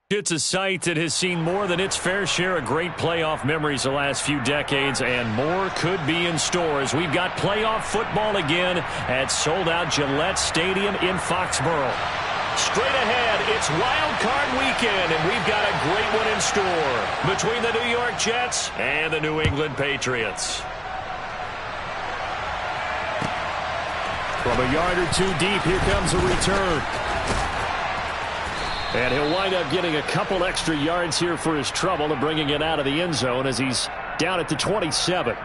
It's a site that has seen more than its fair share of great playoff memories the last few decades, and more could be in store as we've got playoff football again at sold-out Gillette Stadium in Foxborough. Straight ahead, it's Wild Card Weekend, and we've got a great one in store between the New York Jets and the New England Patriots. From a yard or two deep, here comes a return. And he'll wind up getting a couple extra yards here for his trouble and bringing it out of the end zone as he's down at the 27.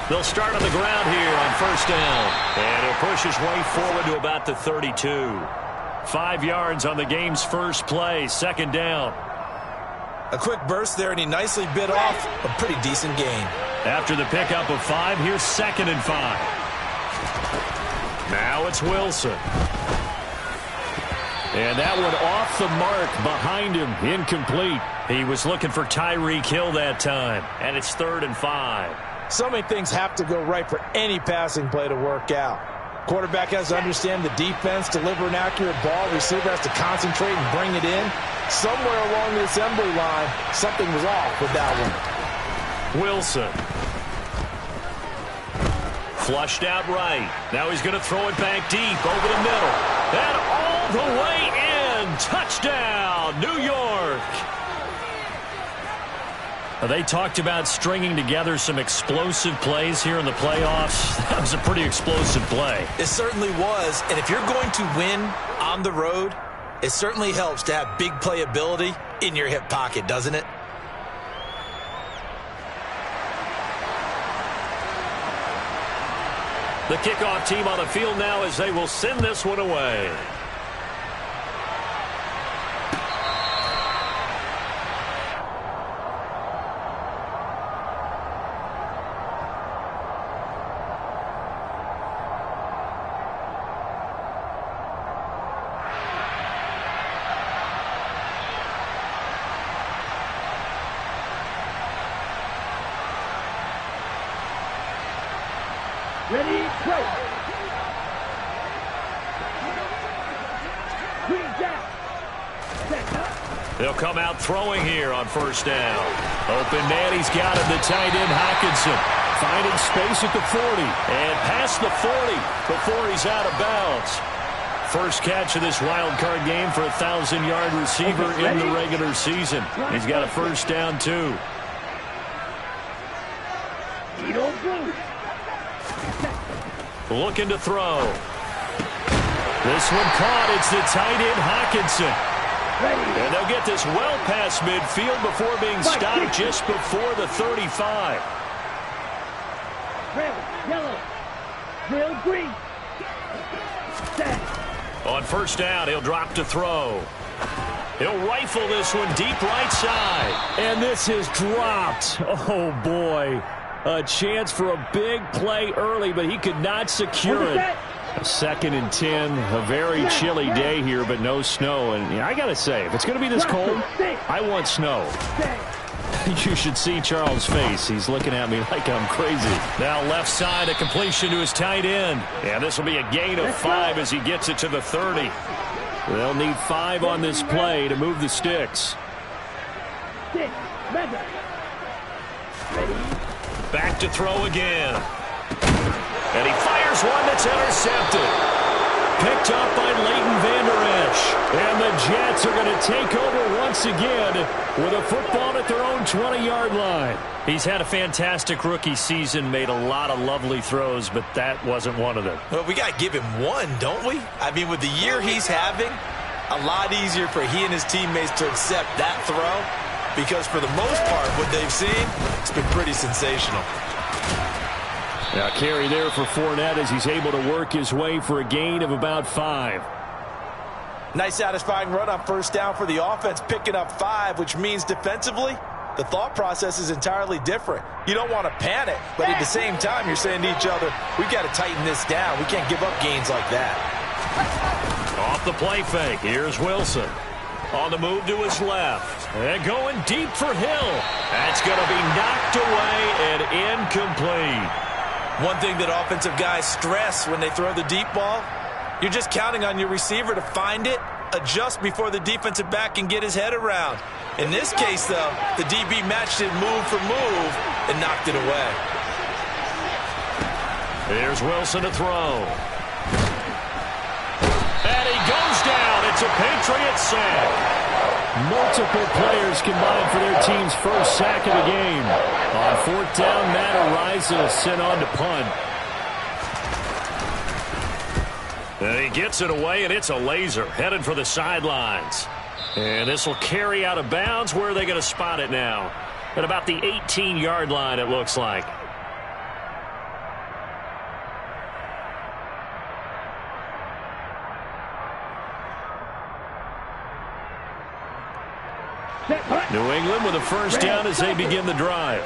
They'll start on the ground here on first down. And he'll push his way forward to about the 32. 5 yards on the game's first play, second down. A quick burst there, and he nicely bit off a pretty decent gain. After the pickup of 5, here's 2nd and 5. Now it's Wilson. And that one off the mark behind him, incomplete. He was looking for Tyreek Hill that time, and it's 3rd and 5. So many things have to go right for any passing play to work out. Quarterback has to understand the defense, deliver an accurate ball. Receiver has to concentrate and bring it in. Somewhere along the assembly line, something was off with that one. Wilson. Flushed out right. Now he's going to throw it back deep over the middle. And all the way in. Touchdown, New York. They talked about stringing together some explosive plays here in the playoffs. That was a pretty explosive play. It certainly was. And if you're going to win on the road, it certainly helps to have big playability in your hip pocket, doesn't it? The kickoff team on the field now as they will send this one away. Ready, play. They'll come out throwing here on first down. Open man, he's got him, the tight end Hockenson. Finding space at the 40. And past the 40 before he's out of bounds. First catch of this wild card game for a 1,000-yard receiver in the regular season. He's got a first down, too. Looking to throw. This one caught. It's the tight end Hockenson. And they'll get this well past midfield before being stopped just before the 35. Red, yellow, red, green. On first down, he'll drop to throw. He'll rifle this one deep right side. And this is dropped. Oh, boy. A chance for a big play early, but he could not secure it. A 2nd and 10, a very chilly day here, but no snow. And I got to say, if it's going to be this cold, I want snow. You should see Charles' face. He's looking at me like I'm crazy. Now left side, a completion to his tight end. And this will be a gain of 5 as he gets it to the 30. They'll need 5 on this play to move the sticks. Back to throw again. And he fires one that's intercepted. Picked up by Leighton Vander Esch. And the Jets are going to take over once again with a football at their own 20-yard line. He's had a fantastic rookie season, made a lot of lovely throws, but that wasn't one of them. Well, we got to give him one, don't we? I mean, with the year he's having, a lot easier for he and his teammates to accept that throw. Because for the most part, what they've seen, it's been pretty sensational. Now carry there for Fournette as he's able to work his way for a gain of about 5. Nice satisfying run on first down for the offense, picking up 5, which means defensively, the thought process is entirely different. You don't want to panic, but at the same time, you're saying to each other, we've got to tighten this down. We can't give up gains like that. Off the play fake. Here's Wilson. On the move to his left. And going deep for Hill. That's going to be knocked away and incomplete. One thing that offensive guys stress when they throw the deep ball, you're just counting on your receiver to find it, adjust before the defensive back can get his head around. In this case, though, the DB matched it move for move and knocked it away. Here's Wilson to throw. And he goes down. It's a Patriot sack. Multiple players combined for their team's first sack of the game. On fourth down, Matt Araiza is sent on to punt. And he gets it away, and it's a laser headed for the sidelines. And this will carry out of bounds. Where are they going to spot it now? At about the 18-yard line, it looks like. New England with a first down as they begin the drive.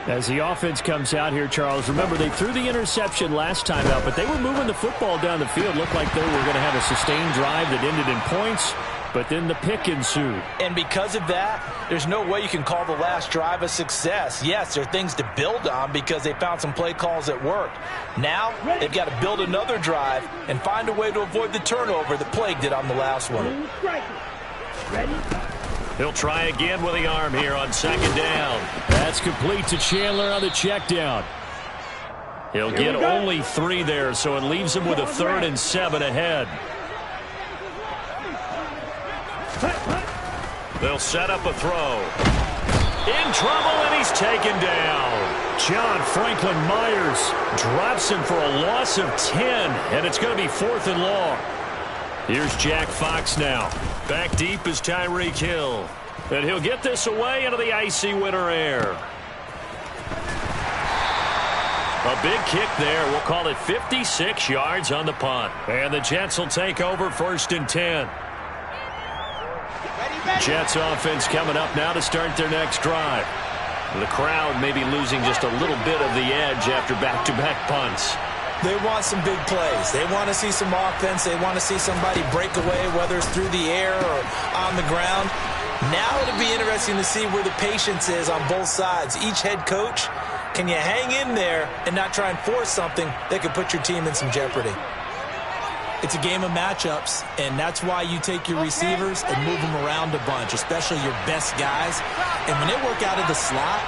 As the offense comes out here, Charles, remember they threw the interception last time out, but they were moving the football down the field. Looked like they were going to have a sustained drive that ended in points, but then the pick ensued. And because of that, there's no way you can call the last drive a success. Yes, there are things to build on because they found some play calls that worked. Now, they've got to build another drive and find a way to avoid the turnover that plagued it on the last one. Ready? He'll try again with the arm here on second down. That's complete to Chandler on the check down. He'll get only 3 there, so it leaves him with a 3rd and 7 ahead. They'll set up a throw. In trouble, and he's taken down. John Franklin Myers drops him for a loss of 10, and it's going to be 4th and long. Here's Jack Fox now. Back deep is Tyreek Hill. And he'll get this away into the icy winter air. A big kick there. We'll call it 56 yards on the punt. And the Jets will take over 1st and 10. Jets offense coming up now to start their next drive. The crowd may be losing just a little bit of the edge after back-to-back punts. They want some big plays. They want to see some offense. They want to see somebody break away, whether it's through the air or on the ground. Now it'll be interesting to see where the patience is on both sides. Each head coach, can you hang in there and not try and force something that could put your team in some jeopardy? It's a game of matchups, and that's why you take your receivers and move them around a bunch, especially your best guys. And when they work out of the slot,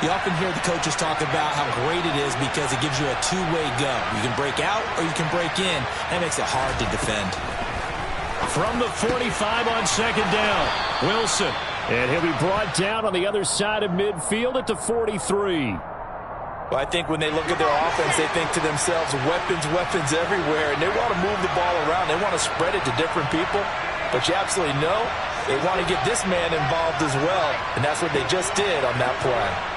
you often hear the coaches talk about how great it is because it gives you a two-way go. You can break out or you can break in. That makes it hard to defend. From the 45 on second down, Wilson. And he'll be brought down on the other side of midfield at the 43. Well, I think when they look at their offense, they think to themselves, weapons, weapons everywhere, and they want to move the ball around. They want to spread it to different people. But you absolutely know they want to get this man involved as well, and that's what they just did on that play.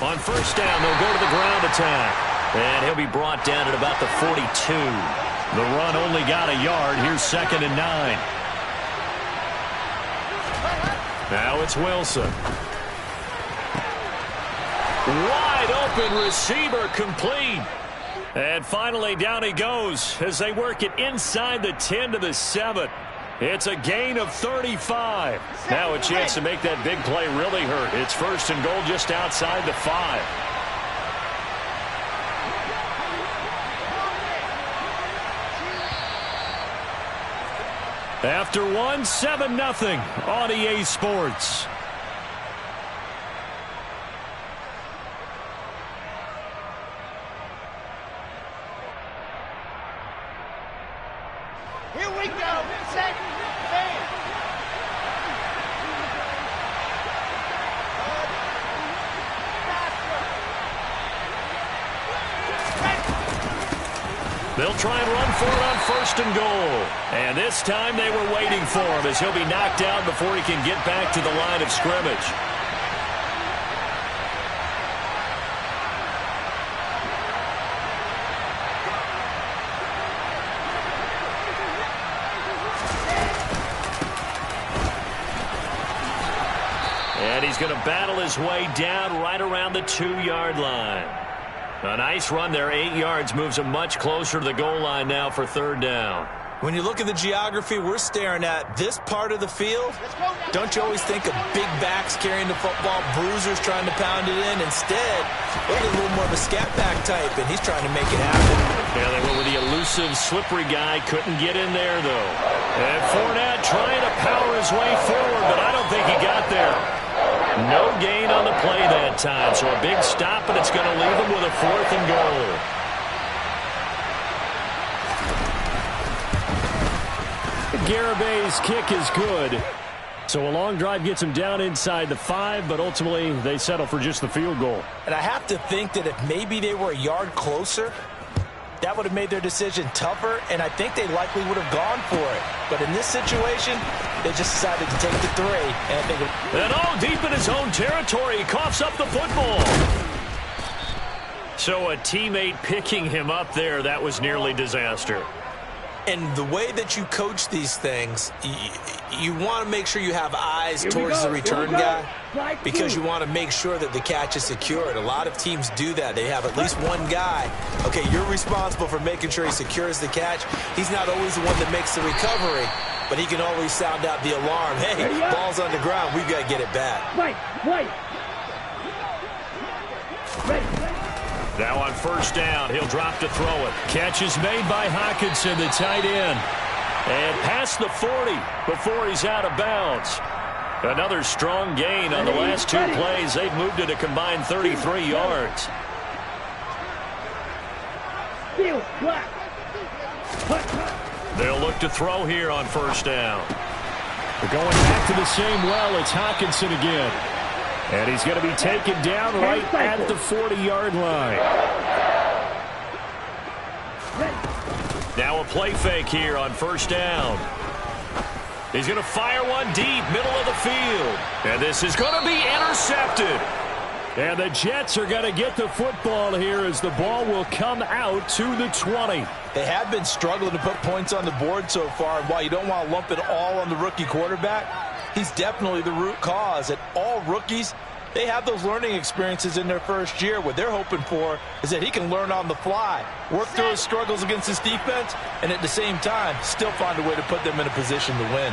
On first down, they'll go to the ground attack. And he'll be brought down at about the 42. The run only got a yard. Here's 2nd and 9. Now it's Wilson. Wide open receiver complete. And finally down he goes as they work it inside the 10 to the 7. It's a gain of 35. Now a chance to make that big play really hurt. It's 1st and goal just outside the 5. After one, 7-0 on EA Sports. Here we go. Set. Man. They'll try and run for it on 1st and goal. And this time they were waiting for him as he'll be knocked down before he can get back to the line of scrimmage. And And he's going to battle his way down right around the 2-yard line. A nice run there, 8 yards, moves him much closer to the goal line now for 3rd down. When you look at the geography, we're staring at this part of the field. Don't you always think of big backs carrying the football, bruisers trying to pound it in? Instead, look at a little more of a scat back type, and he's trying to make it happen. Yeah, they went with the elusive, slippery guy. Couldn't get in there, though. And Fournette trying to power his way forward, but I don't think he got there. No gain on the play that time, so a big stop, and it's going to leave him with a 4th and goal. Garabay's kick is good. So a long drive gets him down inside the 5, but ultimately they settle for just the field goal. And I have to think that if maybe they were a yard closer, that would have made their decision tougher, and I think they likely would have gone for it. But in this situation, they just decided to take the 3. And I think and all deep in his own territory, he coughs up the football. So a teammate picking him up there, that was nearly disaster. And the way that you coach these things, you want to make sure you have eyes towards the return guy because you want to make sure that the catch is secured. A lot of teams do that. They have at least one guy. Okay, you're responsible for making sure he secures the catch. He's not always the one that makes the recovery, but he can always sound out the alarm. Hey, ball's on the ground. We've got to get it back. Right. Now on 1st down, he'll drop to throw it. Catch is made by Hockenson, the tight end. And past the 40 before he's out of bounds. Another strong gain on the last 2 plays. They've moved it a combined 33 yards. They'll look to throw here on 1st down. We're going back to the same well. It's Hockenson again. And he's going to be taken down right at the 40-yard line. Now a play fake here on 1st down. He's going to fire one deep, middle of the field. And this is going to be intercepted. And the Jets are going to get the football here as the ball will come out to the 20. They have been struggling to put points on the board so far. And while you don't want to lump it all on the rookie quarterback, he's definitely the root cause. And all rookies, they have those learning experiences in their first year. What they're hoping for is that he can learn on the fly, work through his struggles against his defense, and at the same time, still find a way to put them in a position to win.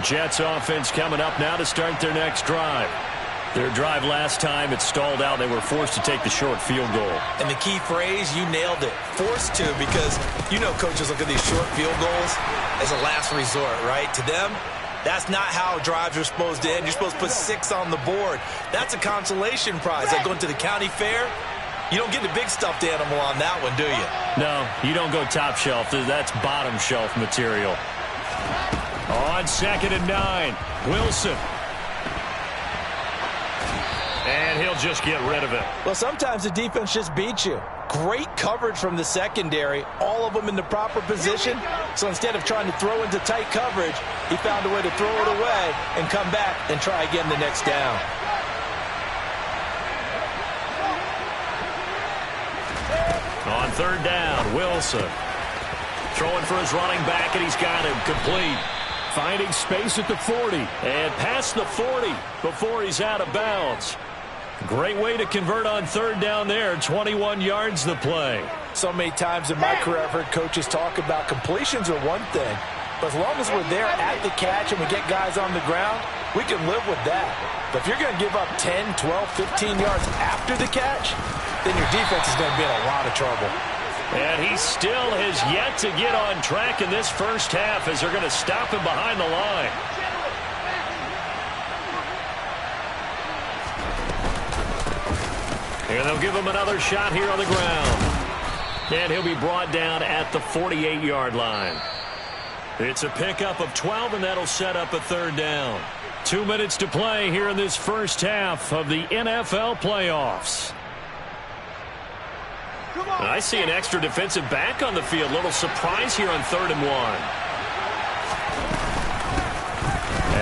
Jets offense coming up now to start their next drive. Their drive last time, it stalled out. They were forced to take the short field goal. And the key phrase, you nailed it, forced to, because you know coaches look at these short field goals as a last resort, right? To them, that's not how drives are supposed to end. You're supposed to put 6 on the board. That's a consolation prize. Like going to the county fair, you don't get the big stuffed animal on that one, do you? No, you don't go top shelf. That's bottom shelf material. On 2nd and 9, Wilson. And he'll just get rid of it. Well, sometimes the defense just beats you. Great coverage from the secondary, all of them in the proper position. So instead of trying to throw into tight coverage, he found a way to throw it away and come back and try again the next down. On 3rd down, Wilson. Throwing for his running back, and he's got him complete. Finding space at the 40. And past the 40 before he's out of bounds. Great way to convert on 3rd down there. 21 yards the play. So many times in my career, I've heard coaches talk about completions are one thing. But as long as we're there at the catch and we get guys on the ground, we can live with that. But if you're going to give up 10, 12, 15 yards after the catch, then your defense is going to be in a lot of trouble. And he still has yet to get on track in this first half as they're going to stop him behind the line. And they'll give him another shot here on the ground. And he'll be brought down at the 48-yard line. It's a pickup of 12, and that'll set up a 3rd down. 2 minutes to play here in this first half of the NFL playoffs. And I see an extra defensive back on the field. Little surprise here on 3rd and 1.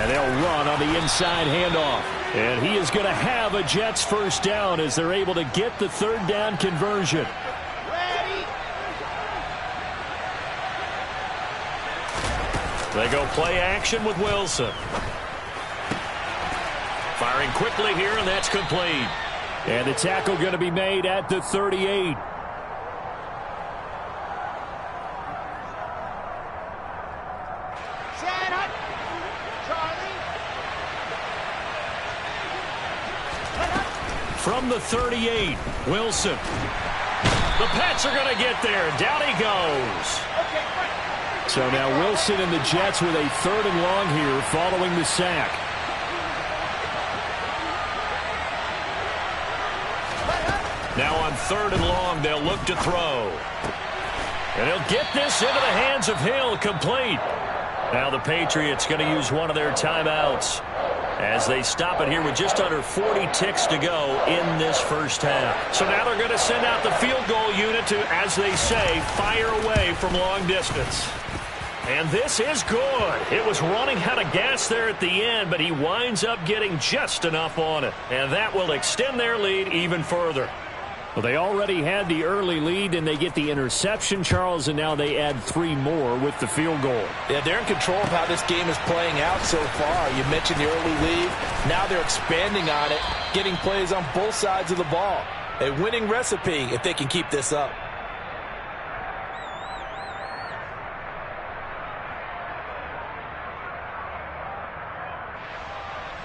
And they'll run on the inside handoff. And he is going to have a Jets first down as they're able to get the 3rd down conversion. They go play action with Wilson. Firing quickly here, and that's complete. And the tackle going to be made at the 38. From the 38, Wilson. The Pats are going to get there. Down he goes. So now Wilson and the Jets with a 3rd and long here following the sack. Now on 3rd and long, they'll look to throw. And he'll get this into the hands of Hill, complete. Now the Patriots going to use one of their timeouts as they stop it here with just under 40 ticks to go in this first half. So now they're going to send out the field goal unit to, as they say, fire away from long distance. And this is good. It was running out of gas there at the end, but he winds up getting just enough on it. And that will extend their lead even further. Well, they already had the early lead, and they get the interception, Charles, and now they add 3 more with the field goal. Yeah, they're in control of how this game is playing out so far. You mentioned the early lead. Now they're expanding on it, getting plays on both sides of the ball. A winning recipe if they can keep this up.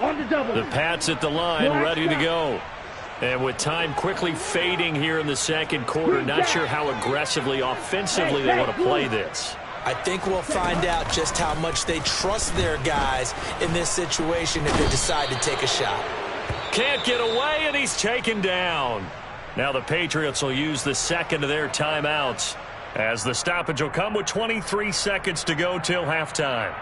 On the double. The Pats at the line, ready to go. And with time quickly fading here in the second quarter, not sure how aggressively, offensively they want to play this. I think we'll find out just how much they trust their guys in this situation if they decide to take a shot. Can't get away, and he's taken down. Now the Patriots will use the second of their timeouts as the stoppage will come with 23 seconds to go till halftime.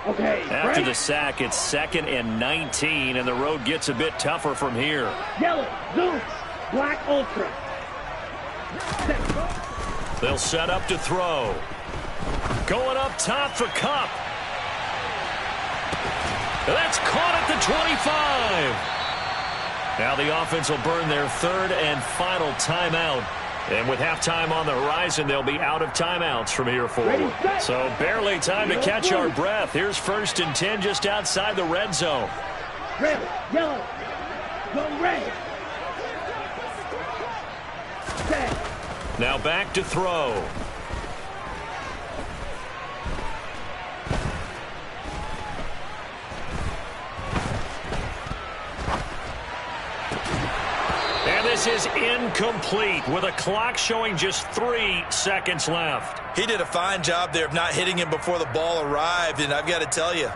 Okay, after the sack, it's 2nd and 19, and the road gets a bit tougher from here. Yellow, zoom, black, ultra. They'll set up to throw. Going up top for Kupp. That's caught at the 25. Now the offense will burn their 3rd and final timeout. And with halftime on the horizon, they'll be out of timeouts from here forward. So barely time to catch our breath. Here's 1st and 10 just outside the red zone. Red, yellow, go red. Set. Now back to throw. This is incomplete with a clock showing just 3 seconds left. He did a fine job there of not hitting him before the ball arrived, and I've got to tell you,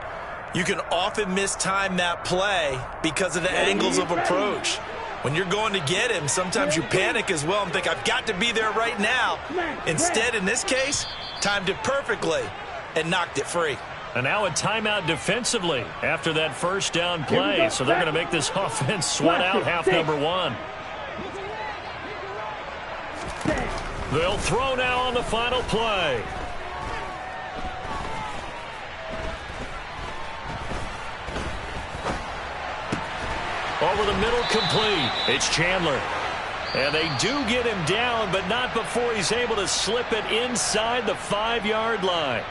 you can often mistime that play because of the angles of approach. When you're going to get him, sometimes you panic as well and think, I've got to be there right now. Instead, in this case, timed it perfectly and knocked it free. And now a timeout defensively after that first down play. So they're going to make this offense sweat out half number 1. They'll throw now on the final play. Over the middle, complete. It's Chandler. And they do get him down, but not before he's able to slip it inside the 5-yard line.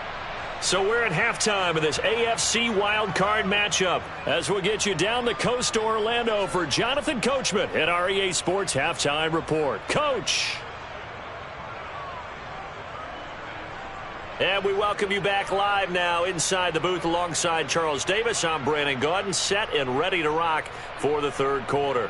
So we're at halftime of this AFC wildcard matchup as we'll get you down the coast to Orlando for Jonathan Coachman at our EA Sports Halftime Report. Coach. And we welcome you back live now inside the booth alongside Charles Davis. I'm Brandon Gaudin, set and ready to rock for the 3rd quarter.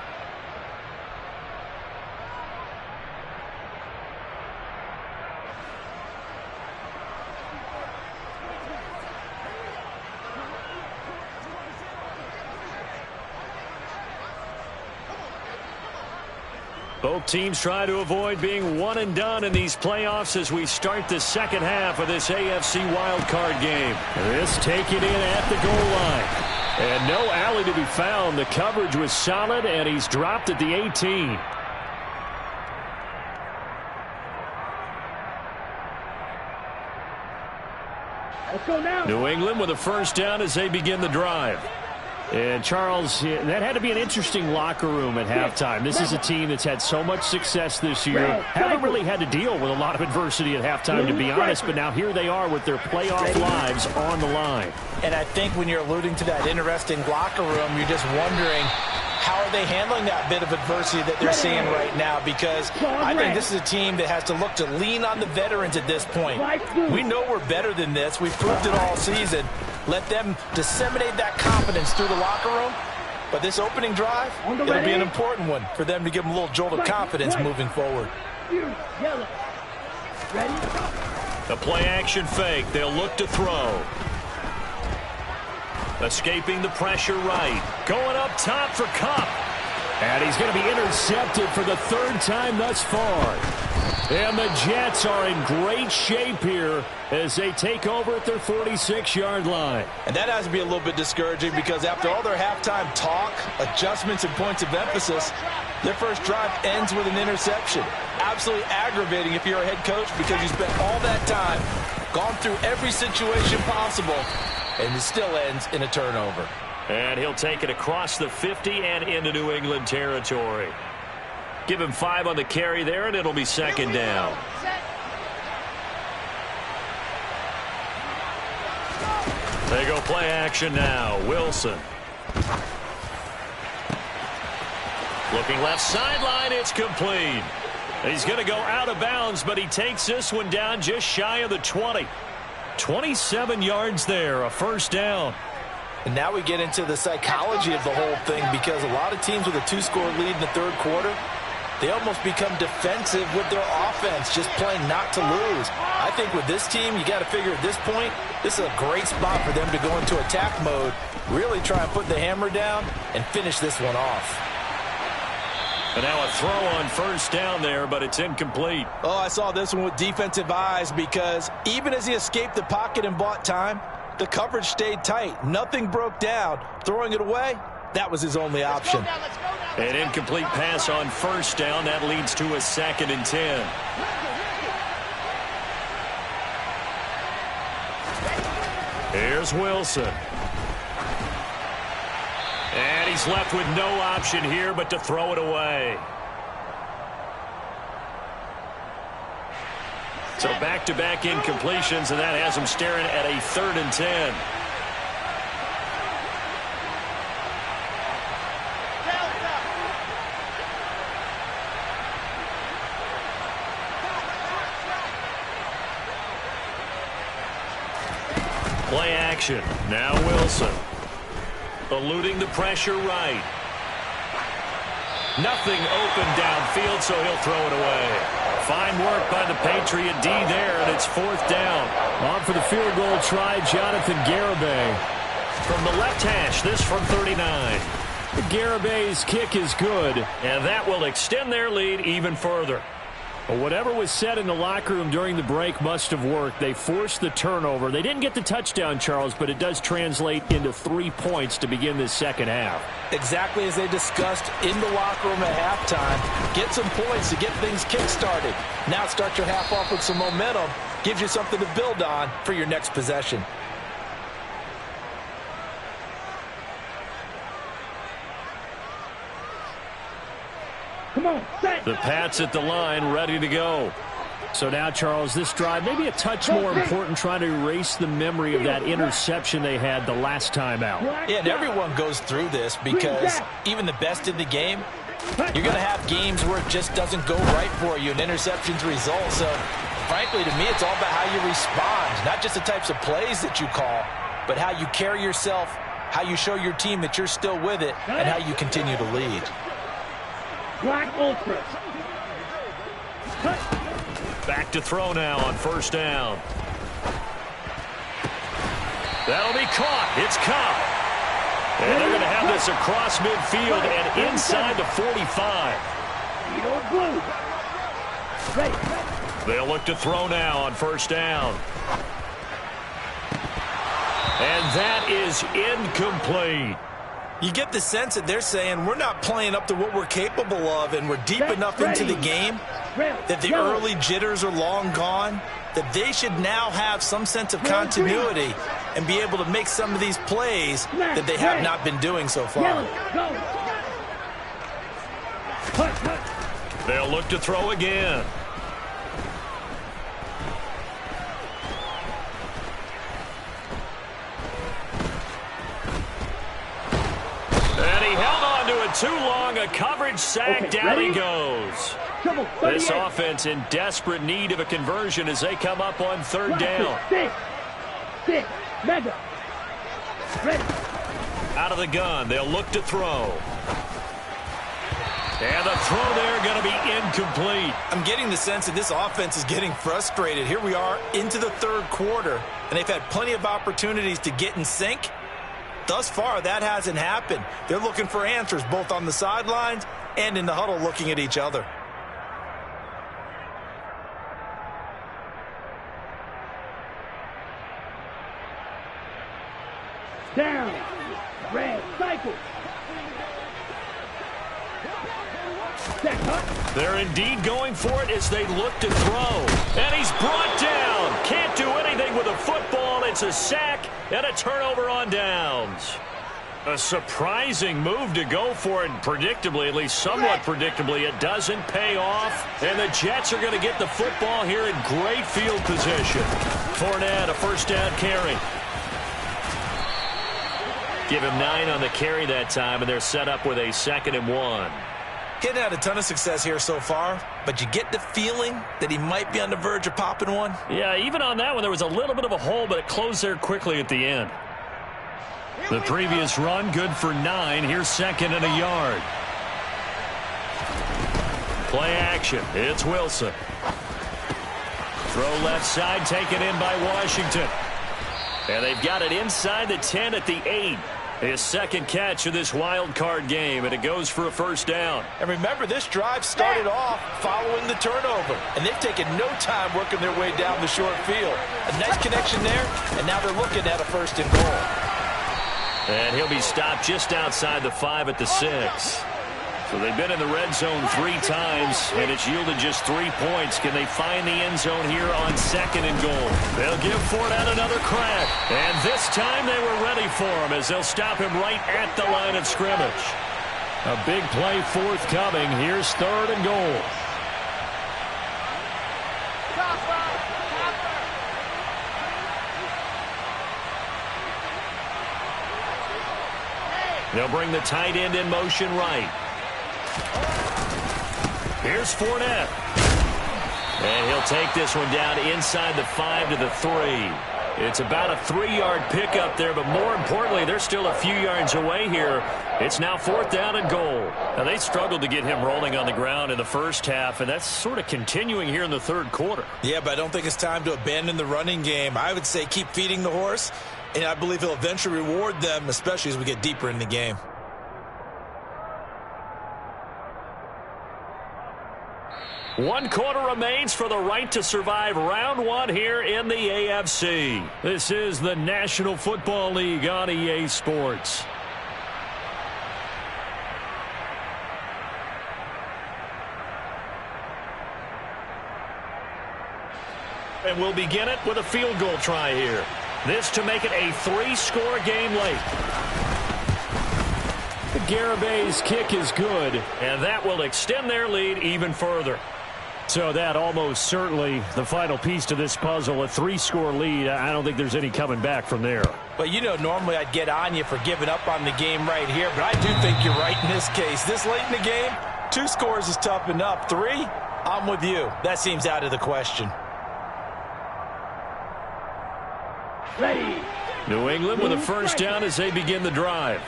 Both teams try to avoid being one and done in these playoffs as we start the second half of this AFC wildcard game. This taken in at the goal line. And no alley to be found. The coverage was solid, and he's dropped at the 18. Let's go now. New England with a first down as they begin the drive. And, Charles, that had to be an interesting locker room at halftime. This is a team that's had so much success this year. Haven't really had to deal with a lot of adversity at halftime, to be honest. But now here they are with their playoff lives on the line. And I think when you're alluding to that interesting locker room, you're just wondering, how are they handling that bit of adversity that they're seeing right now? Because I think this is a team that has to look to lean on the veterans at this point. We know we're better than this. We've proved it all season. Let them disseminate that confidence through the locker room. But this opening drive, it'll be an important one for them to give them a little jolt of confidence moving forward. Yellow. Ready? The play action fake. They'll look to throw. Escaping the pressure right. Going up top for Cup. And he's going to be intercepted for the third time thus far. And the Jets are in great shape here as they take over at their 46-yard line. And that has to be a little bit discouraging because after all their halftime talk, adjustments, and points of emphasis, their first drive ends with an interception. Absolutely aggravating if you're a head coach because you spent all that time, gone through every situation possible, and it still ends in a turnover. And he'll take it across the 50 and into New England territory. Give him 5 on the carry there, and it'll be second down. They go play action now. Wilson. Looking left sideline. It's complete. He's going to go out of bounds, but he takes this one down just shy of the 20. 27 yards there, a first down. And now we get into the psychology of the whole thing because a lot of teams with a 2-score lead in the third quarter, they almost become defensive with their offense, just playing not to lose. I think with this team, you got to figure at this point, this is a great spot for them to go into attack mode, really try and put the hammer down and finish this one off. And now a throw on first down there, but it's incomplete. Oh, I saw this one with defensive eyes because even as he escaped the pocket and bought time, the coverage stayed tight. Nothing broke down. Throwing it away, that was his only option. An incomplete pass on first down. That leads to a 2nd and 10. Here's Wilson. And he's left with no option here but to throw it away. So back-to-back incompletions, and that has him staring at a 3rd and 10. Play action. Now Wilson. Eluding the pressure right. Nothing open downfield, so he'll throw it away. Fine work by the Patriot D there, and it's 4th down. On for the field goal try, Jonathan Garibay. From the left hash, this from 39. Garibay's kick is good. And that will extend their lead even further. Well, whatever was said in the locker room during the break must have worked. They forced the turnover. They didn't get the touchdown, Charles, but it does translate into 3 points to begin this second half. Exactly as they discussed in the locker room at halftime. Get some points to get things kick-started. Now start your half off with some momentum. Gives you something to build on for your next possession. Come on, set. The Pats at the line, ready to go. So now, Charles, this drive maybe a touch more important, trying to erase the memory of that interception they had the last time out. Yeah, and everyone goes through this because even the best in the game, you're going to have games where it just doesn't go right for you and interceptions result. So, frankly, to me, it's all about how you respond, not just the types of plays that you call, but how you carry yourself, how you show your team that you're still with it, and how you continue to lead. Black Ultra. Back to throw now on first down. That'll be caught. It's Cup. And they're going to have this across midfield and inside the 45. They'll look to throw now on first down. And that is incomplete. You get the sense that they're saying we're not playing up to what we're capable of, and we're deep enough into the game that the early jitters are long gone, that they should now have some sense of continuity and be able to make some of these plays that they have not been doing so far. They'll look to throw again. And he held on to it too long. A coverage sack. Down he goes. This offense in desperate need of a conversion as they come up on third down. Six. Mega. Ready. Out of the gun. They'll look to throw. And the throw there going to be incomplete. I'm getting the sense that this offense is getting frustrated. Here we are into the third quarter, and they've had plenty of opportunities to get in sync. Thus far, that hasn't happened. They're looking for answers both on the sidelines and in the huddle looking at each other. Down. Red. Cycle. They're indeed going for it as they look to throw. And he's brought down. Can't do anything with a football. It's a sack and a turnover on downs. A surprising move to go for it. Predictably, at least somewhat predictably, it doesn't pay off. And the Jets are going to get the football here in great field position. Fournette, a first down carry. Give him 9 on the carry that time, and they're set up with a 2nd and 1. Getting had a ton of success here so far, but you get the feeling that he might be on the verge of popping one. Yeah, even on that one, there was a little bit of a hole, but it closed there quickly at the end. The previous run, good for 9. Here's 2nd and a yard. Play action. It's Wilson. Throw left side, taken in by Washington. And they've got it inside the 10 at the 8. His second catch of this wild card game, and it goes for a first down. And remember, this drive started off following the turnover, and they've taken no time working their way down the short field. A nice connection there, and now they're looking at a 1st and goal. And he'll be stopped just outside the 5 at the 6. So they've been in the red zone 3 times, and it's yielded just 3 points. Can they find the end zone here on 2nd and goal? They'll give Fournette another crack. And this time they were ready for him as they'll stop him right at the line of scrimmage. A big play forthcoming. Here's 3rd and goal. They'll bring the tight end in motion right. Here's Fournette. And he'll take this one down inside the 5 to the 3. It's about a 3-yard pickup there, but more importantly, they're still a few yards away here. It's now 4th down and goal. Now, they struggled to get him rolling on the ground in the first half, and that's sort of continuing here in the third quarter. Yeah, but I don't think it's time to abandon the running game. I would say keep feeding the horse, and I believe he'll eventually reward them, especially as we get deeper in the game. One quarter remains for the right to survive round 1 here in the AFC. This is the National Football League on EA Sports. And we'll begin it with a field goal try here. This to make it a 3-score game late. The Garabay's kick is good, and that will extend their lead even further. So that almost certainly the final piece to this puzzle, a 3-score lead. I don't think there's any coming back from there. Well, you know, normally I'd get on you for giving up on the game right here, but I do think you're right in this case. This late in the game, 2 scores is tough enough. 3, I'm with you. That seems out of the question. Ready. New England with a first down as they begin the drive.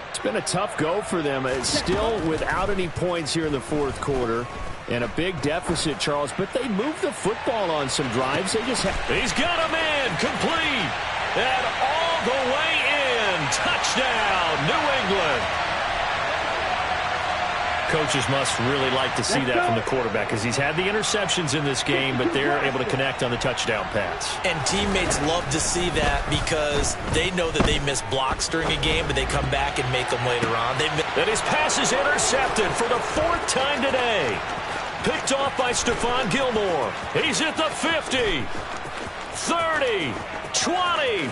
It's been a tough go for them. It's still without any points here in the fourth quarter. And a big deficit, Charles, but they moved the football on some drives. They just He's got a man complete. And all the way in. Touchdown, New England. Coaches must really like to see that from the quarterback because he's had the interceptions in this game, but they're able to connect on the touchdown pass. And teammates love to see that because they know that they miss blocks during a game, but they come back and make them later on. And his pass is intercepted for the 4th time today. Picked off by Stephon Gilmore. He's at the 50, 30, 20.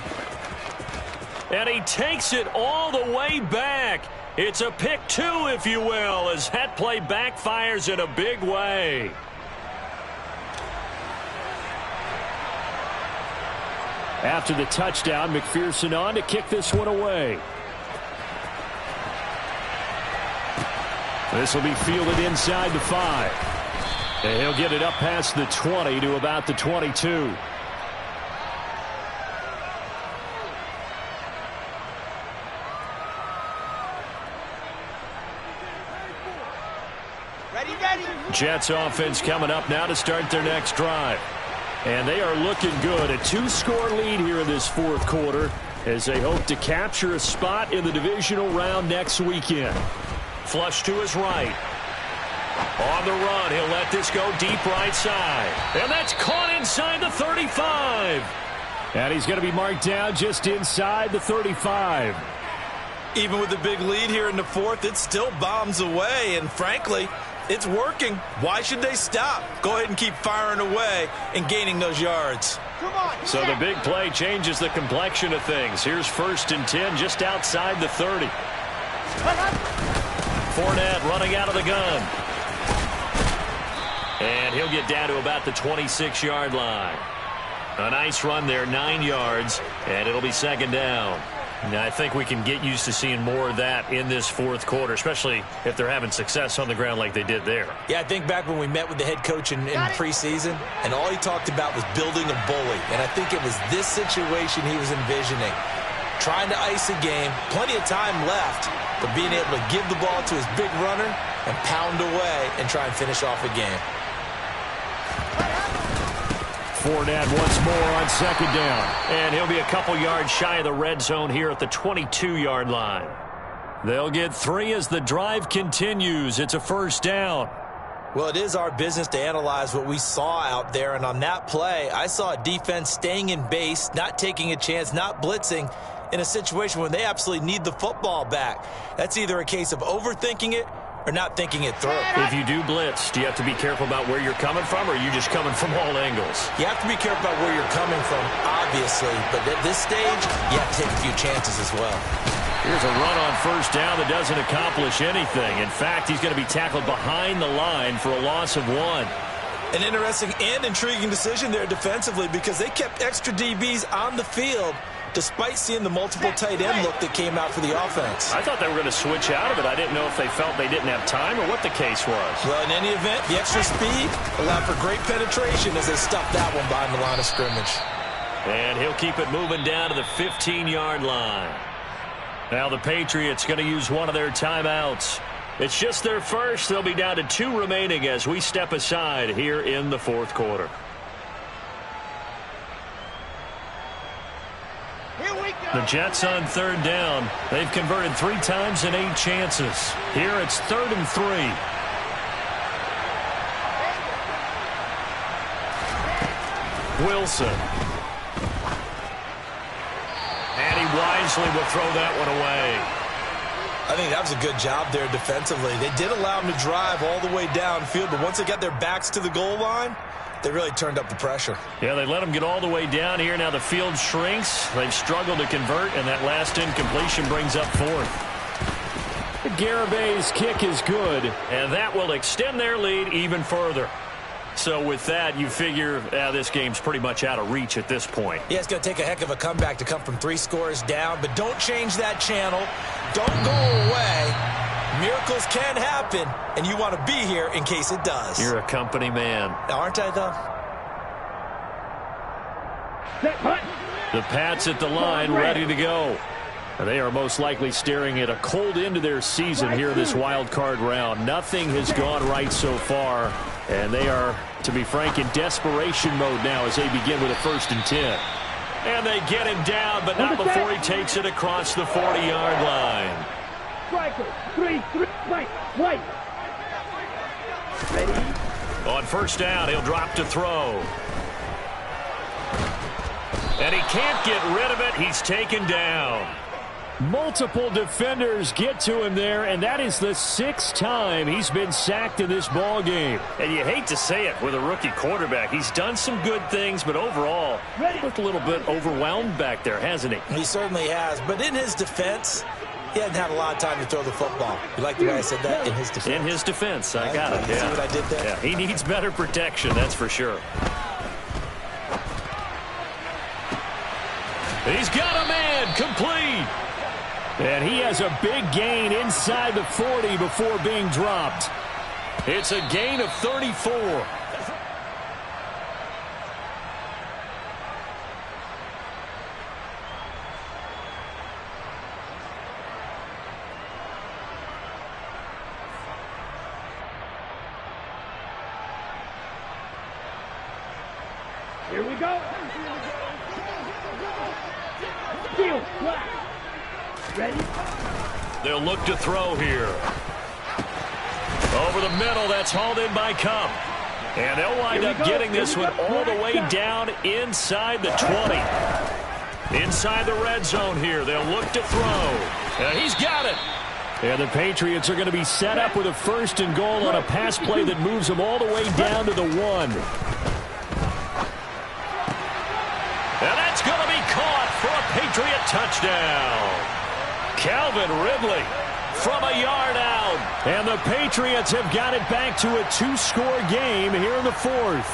And he takes it all the way back. It's a pick two, if you will, as that play backfires in a big way. After the touchdown, McPherson on to kick this one away. This will be fielded inside the 5. And he'll get it up past the 20 to about the 22. Jets offense coming up now to start their next drive. And they are looking good. A 2-score lead here in this fourth quarter as they hope to capture a spot in the divisional round next weekend. Flush to his right. On the run, he'll let this go deep right side. And that's caught inside the 35. And he's going to be marked down just inside the 35. Even with the big lead here in the fourth, it still bombs away. And frankly, it's working. Why should they stop? Go ahead and keep firing away and gaining those yards. So the big play changes the complexion of things. Here's 1st and 10 just outside the 30. Fournette running out of the gun. And he'll get down to about the 26-yard line. A nice run there, 9 yards, and it'll be 2nd down. Now, I think we can get used to seeing more of that in this fourth quarter, especially if they're having success on the ground like they did there. Yeah, I think back when we met with the head coach in preseason, and all he talked about was building a bully. And I think it was this situation he was envisioning. Trying to ice a game, plenty of time left, but being able to give the ball to his big runner and pound away and try and finish off a game. Fournette once more on 2nd down. And he'll be a couple yards shy of the red zone here at the 22-yard line. They'll get 3 as the drive continues. It's a 1st down. Well, it is our business to analyze what we saw out there. And on that play, I saw a defense staying in base, not taking a chance, not blitzing in a situation where they absolutely need the football back. That's either a case of overthinking it or not thinking it through. If you do blitz, do you have to be careful about where you're coming from, or are you just coming from all angles? You have to be careful about where you're coming from, obviously. But at this stage, you have to take a few chances as well. Here's a run on 1st down that doesn't accomplish anything. In fact, he's going to be tackled behind the line for a loss of 1. An interesting and intriguing decision there defensively because they kept extra DBs on the field despite seeing the multiple tight end look that came out for the offense. I thought they were going to switch out of it. I didn't know if they felt they didn't have time or what the case was. Well, in any event, the extra speed allowed for great penetration as they stuffed that one behind the line of scrimmage. And he'll keep it moving down to the 15-yard line. Now the Patriots going to use one of their timeouts. It's just their first. They'll be down to 2 remaining as we step aside here in the fourth quarter. The Jets on 3rd down. They've converted 3 times in 8 chances. Here it's 3rd and 3. Wilson. And he wisely will throw that one away. I think that was a good job there defensively. They did allow him to drive all the way downfield, but once they got their backs to the goal line, they really turned up the pressure. Yeah, they let him get all the way down here. Now the field shrinks. They've struggled to convert, and that last incompletion brings up 4th. Garibay's kick is good. And that will extend their lead even further. So with that, you figure this game's pretty much out of reach at this point. Yeah, it's going to take a heck of a comeback to come from 3 scores down, but don't change that channel. Don't go away. Miracles can happen, and you want to be here in case it does. You're a company man. Aren't I, though? The Pats at the line, ready to go. They are most likely staring at a cold end to their season here in this wild card round. Nothing has gone right so far, and they are, to be frank, in desperation mode now as they begin with a 1st and 10. And they get him down, but not before he takes it across the 40-yard line. Striker, 3-3, white. Ready? On 1st down, he'll drop to throw. And he can't get rid of it. He's taken down. Multiple defenders get to him there, and that is the 6th time he's been sacked in this ball game. And you hate to say it with a rookie quarterback. He's done some good things, but overall, looked a little bit overwhelmed back there, hasn't he? He certainly has, but in his defense, he hasn't had a lot of time to throw the football. You like the way I said that? In his defense. In his defense, I got it. See what I did there? Yeah, he needs better protection, that's for sure. He's got a man, complete. And he has a big gain inside the 40 before being dropped. It's a gain of 34. Here we go. Field flat. Ready? They'll look to throw here. Over the middle, that's hauled in by Cup. And they'll wind up getting this one all the way down inside the 20. Inside the red zone here, they'll look to throw. And he's got it. And the Patriots are going to be set up with a 1st and goal on a pass play that moves them all the way down to the 1. And that's going to be caught for a Patriot touchdown. Calvin Ridley from a yard out. And the Patriots have got it back to a 2-score game here in the 4th.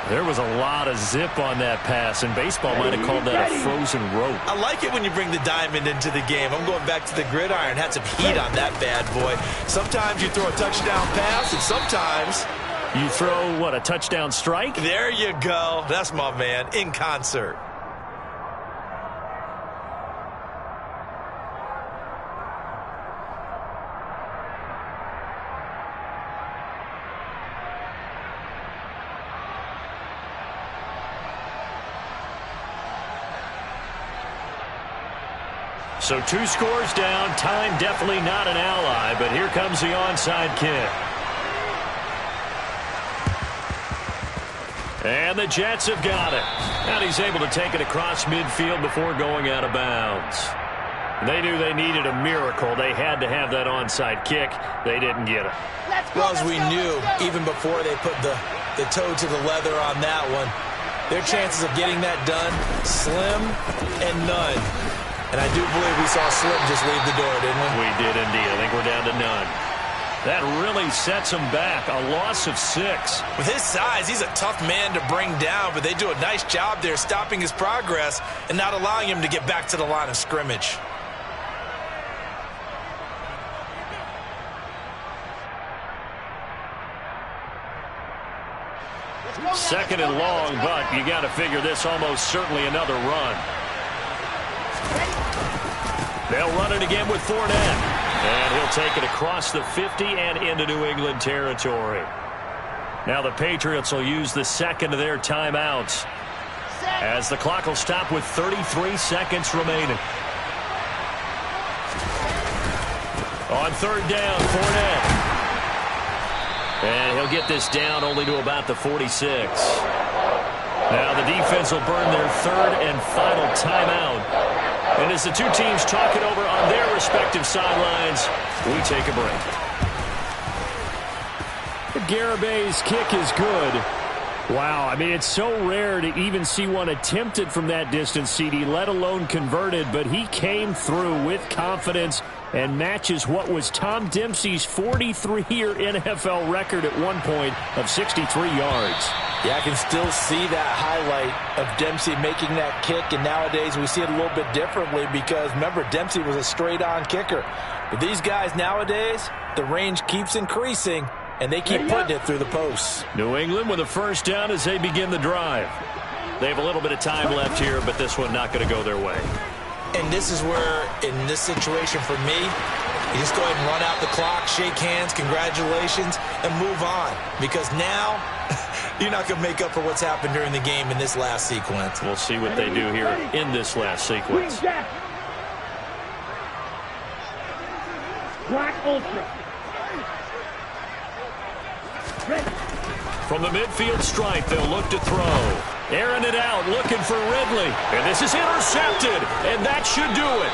There was a lot of zip on that pass, and baseball might have called that a frozen rope. I like it when you bring the diamond into the game. I'm going back to the gridiron. Had some heat on that bad boy. Sometimes you throw a touchdown pass, and sometimes you throw, what, a touchdown strike? There you go. That's my man, in concert. So 2 scores down. Time definitely not an ally, but here comes the onside kick. And the Jets have got it. And he's able to take it across midfield before going out of bounds. They knew they needed a miracle. They had to have that onside kick. They didn't get it. Well, as we knew, even before they put the toe to the leather on that one, their chances of getting that done, slim and none. And I do believe we saw Slim just leave the door, didn't we? We did indeed. I think we're down to none. That really sets him back. A loss of 6. With his size, he's a tough man to bring down, but they do a nice job there stopping his progress and not allowing him to get back to the line of scrimmage. Second and long, but you got to figure this almost certainly another run. They'll run it again with Fournette. And he'll take it across the 50 and into New England territory. Now the Patriots will use the second of their timeouts, as the clock will stop with 33 seconds remaining. On 3rd down, Fournette. And he'll get this down only to about the 46. Now the defense will burn their 3rd and final timeout. And as the two teams talk it over on their respective sidelines, we take a break. Garabay's kick is good. Wow, I mean, it's so rare to even see one attempted from that distance, CD, let alone converted, but he came through with confidence and matches what was Tom Dempsey's 43-year NFL record at one point of 63 yards. Yeah, I can still see that highlight of Dempsey making that kick, and nowadays we see it a little bit differently because, remember, Dempsey was a straight-on kicker. But these guys nowadays, the range keeps increasing, and they keep putting it through the posts. New England with a 1st down as they begin the drive. They have a little bit of time left here, but this one not going to go their way. And this is where, in this situation for me, you just go ahead and run out the clock, shake hands, congratulations, and move on. Because now, you're not going to make up for what's happened during the game in this last sequence. We'll see what they do here in this last sequence. Black Ultra. Ready. From the midfield stripe, they'll look to throw. Airing it out, looking for Ridley. And this is intercepted, and that should do it.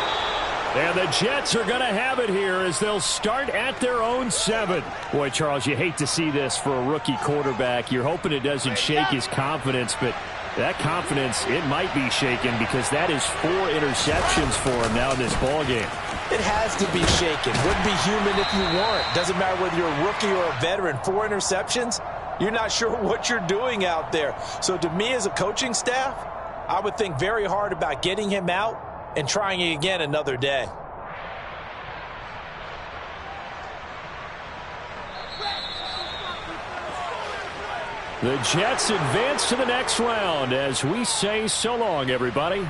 And the Jets are going to have it here as they'll start at their own 7. Boy, Charles, you hate to see this for a rookie quarterback. You're hoping it doesn't shake his confidence, but that confidence, it might be shaken because that is 4 interceptions for him now in this ballgame. It has to be shaken. Wouldn't be human if you weren't. Doesn't matter whether you're a rookie or a veteran. 4 interceptions, you're not sure what you're doing out there. So to me as a coaching staff, I would think very hard about getting him out and trying it again another day. The Jets advance to the next round as we say so long, everybody.